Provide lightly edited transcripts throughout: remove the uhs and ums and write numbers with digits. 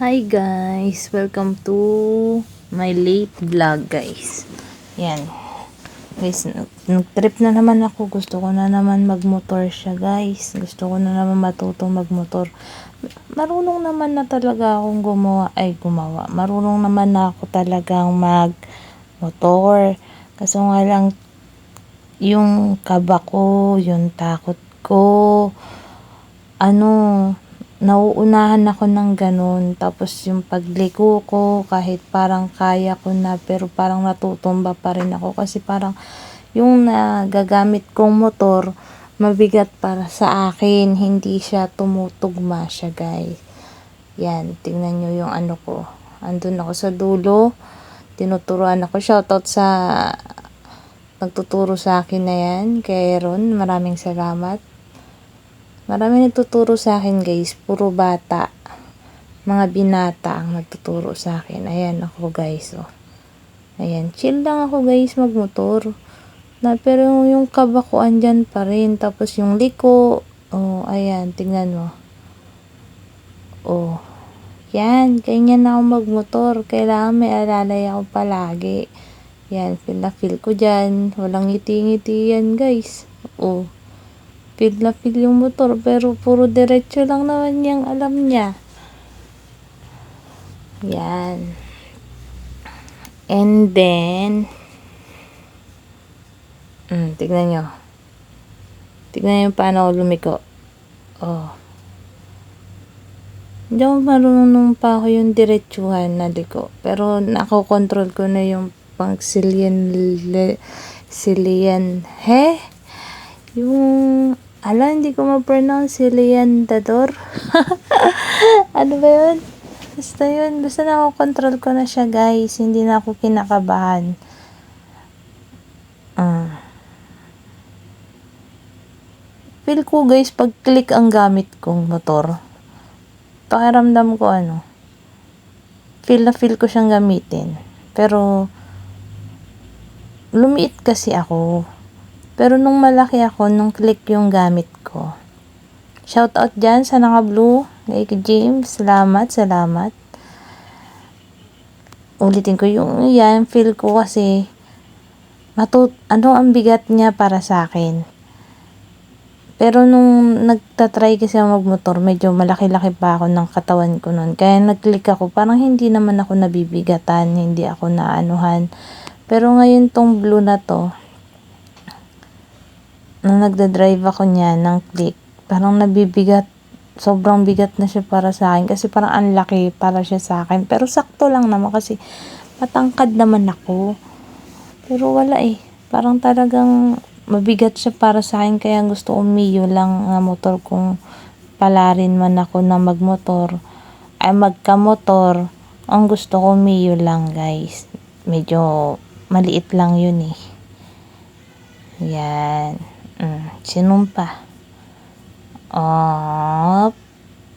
Hi guys! Welcome to my late vlog guys. Yan. Guys, nag-trip na naman ako. Gusto ko na naman magmotor siya guys. Gusto ko na naman matutong magmotor. Marunong naman na talaga akong gumawa. Marunong naman na ako talagang magmotor. Kaso nga lang, yung kaba ko, yung takot ko, nauunahan ako ng ganun. Tapos yung pagliko ko, kahit parang kaya ko na, pero parang natutumba pa rin ako. Kasi parang yung nagagamit kong motor, mabigat para sa akin. Hindi siya tumutugma siya guys. Yan, tingnan nyo yung ano ko. Andun ako sa dulo. Tinuturuan ako. Shoutout sa nagtuturo sa akin na yan. Kay Aaron, maraming salamat. Marami nagtuturo sa akin guys, puro bata. Mga binata ang nagtuturo sa akin. Ayan ako guys, oh. Ayan, chill lang ako guys magmotor. Pero yung kaba ko andyan pa rin. Tapos yung liko, oh, ayan, tingnan mo. Oh, yan, ganyan na ako magmotor. Kailangan may alalay ako palagi. Yan, feel na feel ko dyan. Walang ngiti-ngiti yan guys. Oh. Feel na feel yung motor, pero puro diretso lang naman yung alam niya. Yan. And then, tignan nyo. Tignan nyo paano ako lumiko. Oh. Hindi ako marunong pa ako yung diretsuhan na liko. Pero nakokontrol ko na yung pang yung hindi ko ma-pronounce Siliandador. Ano ba yun? Basta yun. Basta nakokontrol ko na siya guys. Hindi na ako kinakabahan. Feel ko guys, pag click ang gamit kong motor, pakiramdam ko feel na feel ko siyang gamitin. Pero, lumiit kasi ako. Pero nung malaki ako, nung click yung gamit ko. Shoutout dyan sa naka-blue, kay James. Salamat. Ulitin ko yung yan, feel ko kasi ang bigat niya para sa akin. Pero nung nagtatry kasi ako magmotor, medyo malaki-laki pa ako ng katawan ko nun. Kaya nag-click ako, parang hindi naman ako nabibigatan, hindi ako naanuhan. Pero ngayon tong blue na to, nung nagda-drive ako niya ng click, parang nabibigat. Sobrang bigat na siya para sa akin. Kasi parang ang laki para siya sa akin. Pero sakto lang naman kasi matangkad naman ako. Pero wala parang talagang mabigat siya para sa akin. Kaya gusto umiyo lang ang motor kung palarin man ako na magmotor. Magkamotor. Ang gusto ko umiyo lang guys. Medyo maliit lang yun Yan. Sinumpa.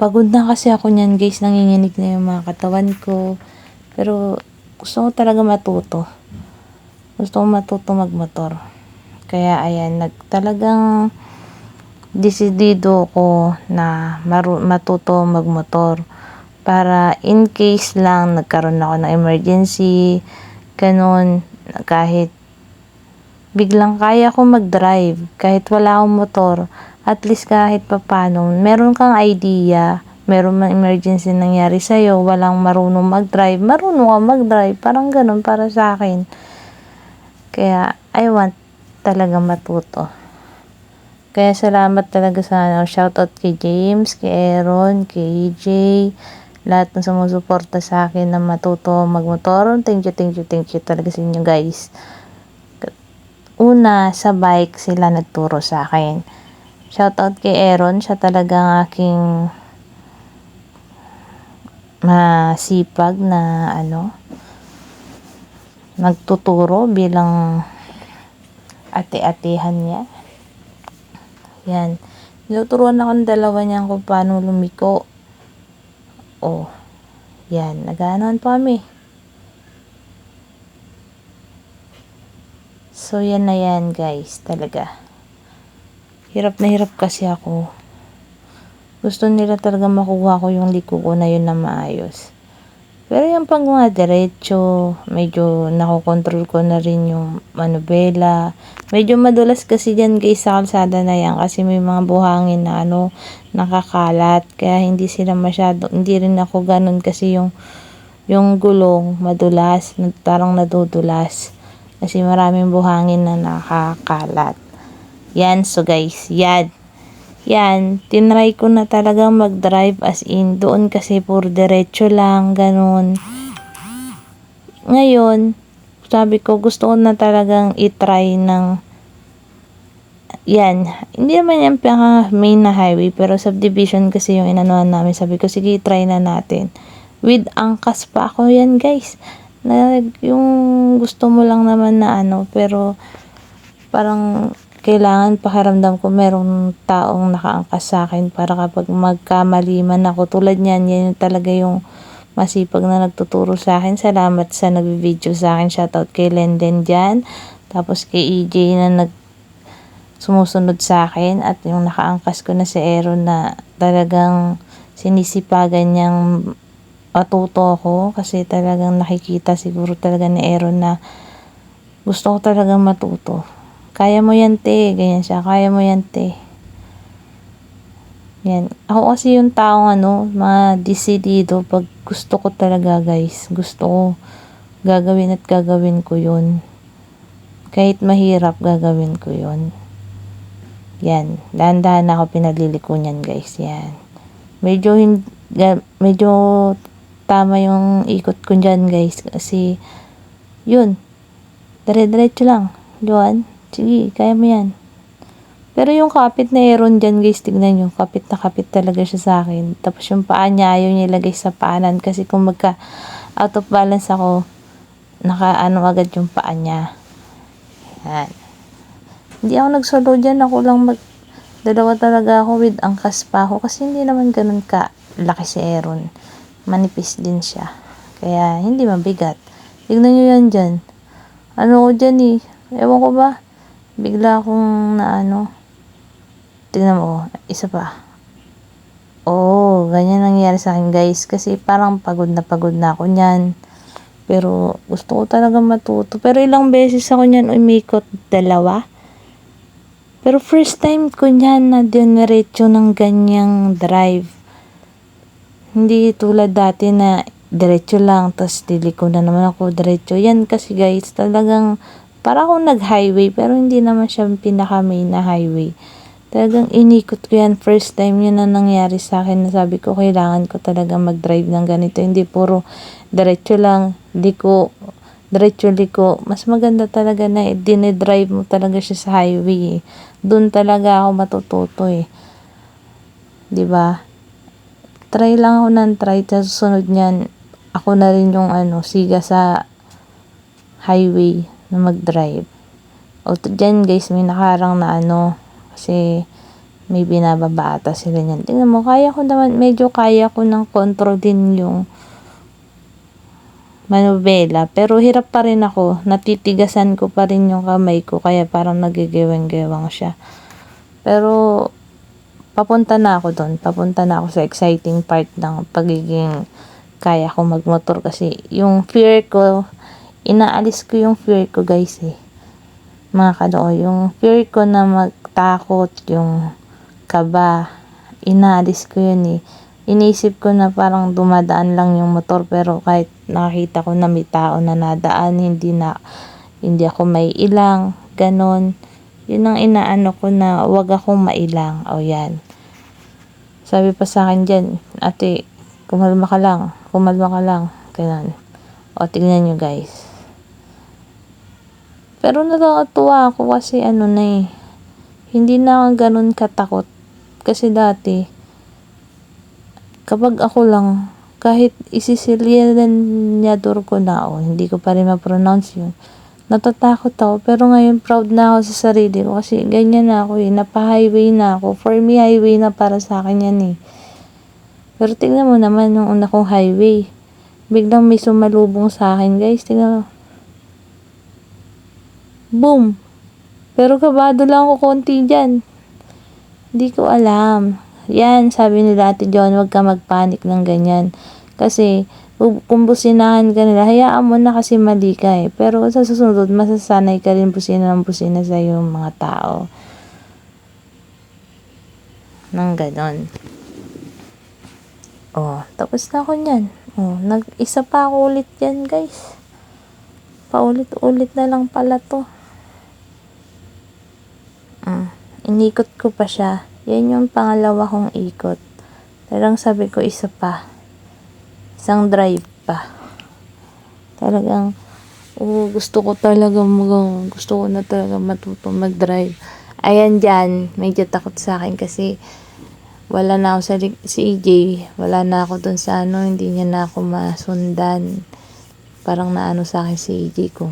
Pagod na kasi ako niyan guys. Nanginginig na yung mga katawan ko. Pero gusto ko talaga matuto. Gusto ko matuto magmotor. Kaya ayan, talagang desidido ko na matuto magmotor. Para in case lang nagkaroon ako ng emergency, ganun, kahit biglang kaya ko mag-drive, kahit wala akong motor, at least kahit papano, meron kang idea, meron mang emergency nangyari sa'yo, walang marunong mag-drive, parang ganun para sa akin. Kaya, I want talaga matuto. Kaya salamat talaga sa shoutout kay James, kay Aaron, kay EJ, lahat ng sumusuporta sa akin na matuto magmotor. Thank you talaga sa inyo guys. Una, sa bike sila nagturo sa akin. Shoutout kay Aaron, siya talagang aking masipag na nagtuturo bilang ate-atehan niya. Yan. Tinuturuan ako ng dalawa niyan kung paano lumiko. Yan. Naganoan pa kami. So, yan na yan guys, talaga. Hirap na hirap kasi ako. Gusto nila talaga makuha ko yung liko ko na yun na maayos. Pero yung pag mga diretso, medyo nakokontrol ko na rin yung manubela. Medyo madulas kasi dyan guys sa kalsada na yan kasi may mga buhangin na nakakalat. Kaya hindi sila masyado, hindi rin ako ganun kasi yung gulong madulas, parang nadudulas. Kasi maraming buhangin na nakakalat. Yan, so guys, yan. Yan, tinry ko na talagang mag-drive as in, doon kasi puro diretso lang, ganun. Ngayon, sabi ko, gusto ko na talagang itry ng, yan, hindi naman yan main na highway, pero subdivision kasi yung inanuhan namin. Sabi ko, sige, try na natin. With angkas pa ako yan, guys. Yung gusto mo lang naman na pero parang kailangan pakiramdam ko merong taong nakaangkas sa akin para kapag magkamali man ako tulad niyan, yan talaga yung masipag na nagtuturo sa akin. Salamat sa nag-video sa akin. Shoutout kay Lenden dyan. Tapos kay EJ na sumusunod sa akin at yung nakaangkas ko na si Aaron na talagang sinisipagan niyang matuto ako kasi talagang nakikita siguro talaga ni Aaron na gusto ko talagang matuto. Kaya mo yan, te. Ganyan siya. Kaya mo yan, te. Yan. Ako kasi yung taong mga desidido pag gusto ko talaga, guys. Gusto ko gagawin at gagawin ko yun. Kahit mahirap, gagawin ko yun. Yan. Dahan-dahan ako pinaliliko niyan, guys. Yan. Medyo tama yung ikot ko dyan, guys. Kasi, yun. Dire-diretso lang. Luan. Sige, kaya mo yan. Pero yung kapit na Aaron dyan, guys, tignan nyo. Kapit na kapit talaga siya sa akin. Tapos yung paa niya, ayaw niya ilagay sa paanan. Kasi kung out of balance ako, agad yung paa niya. Yan. Hindi ako nagsolo dyan. Ako lang dalawa talaga ako with angkas pa ako. Kasi hindi naman ganun ka laki si Aaron. Manipis din siya. Kaya hindi mabigat. Tignan nyo yan dyan. Ko dyan eh. Ewan ko ba? Bigla akong tingnan mo, isa pa. Ganyan nangyari sa akin, guys. Kasi parang pagod na ako niyan. Pero gusto ko talaga matuto. Pero ilang beses ako niyan umikot, 2. Pero first time ko niyan na diretso ng ganyang drive. Hindi tulad dati na diretso lang, tapos diliko na naman ako diretso. Yan kasi guys, talagang para akong nag-highway, pero hindi naman siya pinaka-main na highway. Talagang inikot ko yan. First time yun na nangyari sa akin na sabi ko, kailangan ko talaga mag-drive ng ganito. Hindi puro diretso lang, liko, diretso liko. Mas maganda talaga na dinedrive mo talaga siya sa highway. Doon talaga ako matututo eh. 'Di ba? Try lang ako ng try. Tapos sunod niyan, ako na rin yung siga sa highway na mag-drive. Dyan guys, may nakarang na kasi may binababa ata sila niyan. Tingnan mo, medyo kaya ko ng control din yung manubela. Pero hirap pa rin ako, natitigasan ko pa rin yung kamay ko, kaya parang nagigewang-gewang siya. Pero, papunta na ako doon. Papunta na ako sa exciting part ng pagiging kaya ko magmotor kasi yung fear ko, inaalis ko yung fear ko guys eh. Mga kalooy, yung fear ko na magtakot, yung kaba, inaalis ko yun eh. Inisip ko na parang dumadaan lang yung motor pero kahit nakakita ko na may tao na nadaan, hindi ako may ilang, ganon. Yun ang inaano ko na wag akong mailang. Yan. Sabi pa sa akin dyan, ate, kumalma ka lang. Ganun. Tignan nyo guys. Pero nakakatuwa ako kasi hindi na ako ganun katakot. Kasi dati, kapag ako lang, kahit isisilianyador ko na, hindi ko pa rin ma-pronounce yun. Natatakot ako, pero ngayon proud na ako sa sarili ko kasi ganyan na ako eh. Napa-highway na ako. For me, highway na para sa akin yan eh. Pero tingnan mo naman yung una kong highway. Biglang may sumalubong sa akin guys. Tingnan mo. Boom! Pero kabado lang ako konti dyan. Hindi ko alam. Yan, sabi nila Ate John, wag ka magpanik ng ganyan. Kasi, kung businahan ka nila, hayaan mo na kasi mali ka eh. Pero sa susunod, masasanay ka rin busina ng busina sa yung mga tao. Nang ganon. Oh, tapos na ako niyan. Oh, nag-isa pa ako ulit yan, guys. Paulit-ulit na lang pala to. Inikot ko pa siya. Yan yung pangalawa kong ikot. Talagang sabi ko isa pa. Isang drive pa. Talagang, gusto ko na talaga matuto mag-drive. Ayan dyan, medyo takot sa akin kasi wala na ako si EJ, wala na ako dun sa hindi niya na ako masundan. Parang naano sa akin si EJ kung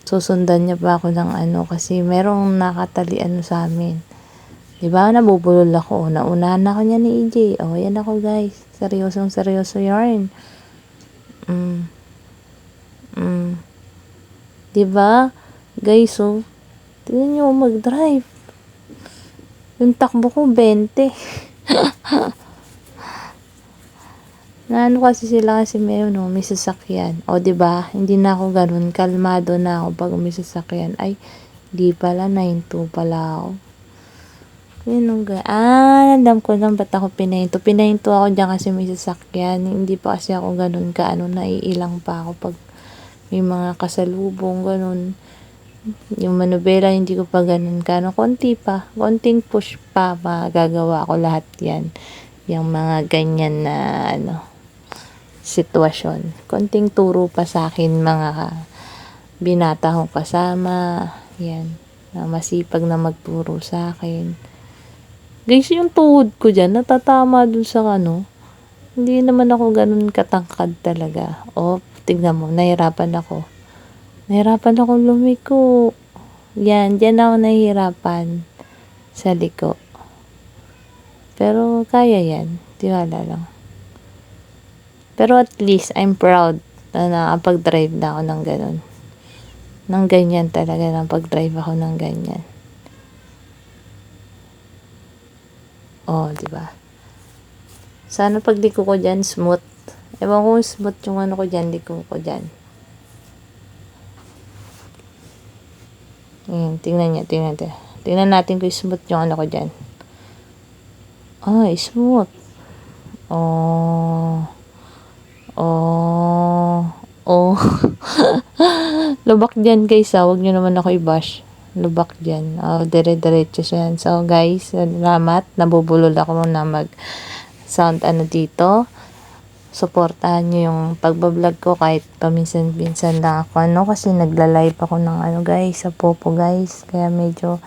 susundan niya pa ako ng kasi merong nakatalian sa amin. Diba, nabubulol ako. Naunahan ako niya ni EJ. Oh, yan ako guys. Seryoso yarn. Diba, guys, tingnan nyo mag-drive. Yung takbo ko, 20. Naano kasi sila kasi may sasakyan. O, diba? Hindi na ako ganun. Kalmado na ako pag may sasakyan. Ay, di pala. 9-2 pala ako. Yun alam ko lang ba't ako pinahinto. Pinahinto ako dyan kasi may sasakyan. Hindi pa kasi ako ganun naiilang pa ako pag may mga kasalubong, ganun. Yung manubela, hindi ko pa ganun konti pa. Konting push pa, magagawa ko lahat yan. Yung mga ganyan na, sitwasyon. Konting turo pa sa akin mga binata kong kasama. Yan. Na masipag na magturo sa akin. Guys, yung tuhod ko dyan, natatama dun sa Hindi naman ako ganun katangkad talaga. Tignan mo, nahirapan ako. Nahirapan ako lumiko. Yan, dyan ako nahihirapan sa liko. Pero kaya yan. Tiwala lang. Pero at least, I'm proud na nakapag-drive na ako ng ganun. Nang ganyan talaga, nakapag-drive ako ng ganyan. Diba? Sana pag liko ko dyan, smooth. Ewan ko smooth yung ko dyan, liko ko dyan. Tingnan niya. Tingnan natin kung smooth yung ko dyan. Smooth. Lubak dyan guys, huwag nyo naman ako i-bash. Lubak dyan. Dire-diretso yan. So guys, salamat. Nabubulol ako na mag-sound dito. Supportahan nyo yung pagbablog ko kahit paminsan-minsan lang ako kasi nagla-live ako ng guys, sa Popo guys. Kaya medyo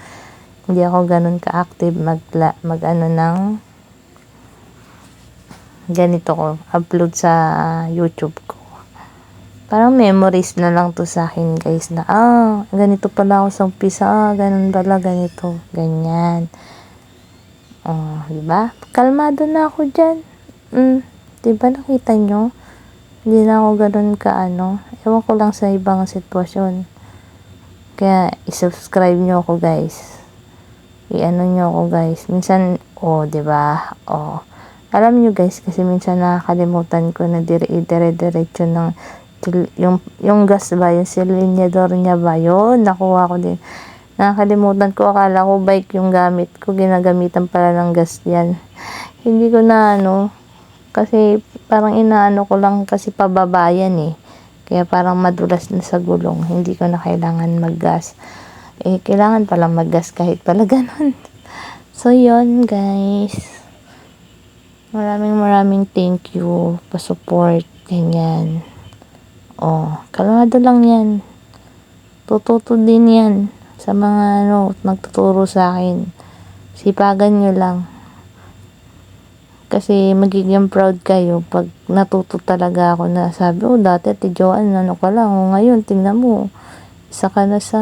hindi ako ganun ka-active ng ganito ko, upload sa YouTube ko. Parang memories na lang to sa akin guys na ganito pala ako sa umpisa, ganun pala, ganito, ganyan. Diba? Kalmado na ako dyan. Diba nakita nyo? Hindi na ako ganun ewan ko lang sa ibang sitwasyon. Kaya i-subscribe nyo ako guys. Nyo ako guys. Minsan, diba? Alam nyo guys, kasi minsan nakakalimutan ko na dire-diretso ng yung gas ba, yung silinyador niya ba, yun, nakuha ko din. Nakakalimutan ko, akala ko bike yung gamit ko, ginagamitan pala ng gas yan. Hindi ko na kasi parang inaano ko lang kasi pababayan kaya parang madulas na sa gulong, hindi ko na kailangan mag-gas. Kailangan palang mag-gas kahit pala ganun. So yun guys, maraming thank you pa-support, ganyan. Kalmado lang yan. Tututo din yan sa mga magtuturo sa akin. Sipagan nyo lang. Kasi magiging proud kayo pag natuto talaga ako na sabi, dati Ate Joanne, ka lang. Ngayon, tingnan mo. Isa ka na sa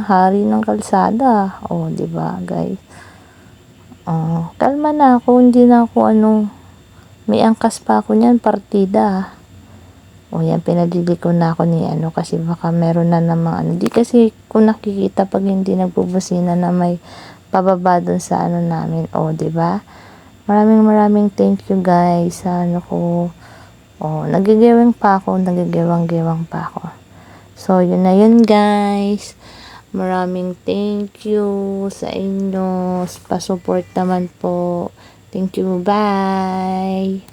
hari ng kalsada. Diba, guys? Kalma na ako. Hindi na ako may angkas pa ako niyan, partida. Yan, pinadili ko na ako ni kasi baka meron na namang di kasi kung nakikita pag hindi nagbubusina na may pababa dun sa ano namin. O, diba? Maraming thank you guys sa ano ko. O, nagigewang pa ako. Nagigewang-gewang pa ako. So, yun na yun guys. Maraming thank you sa inyo. Pa-support naman po. Thank you. Bye!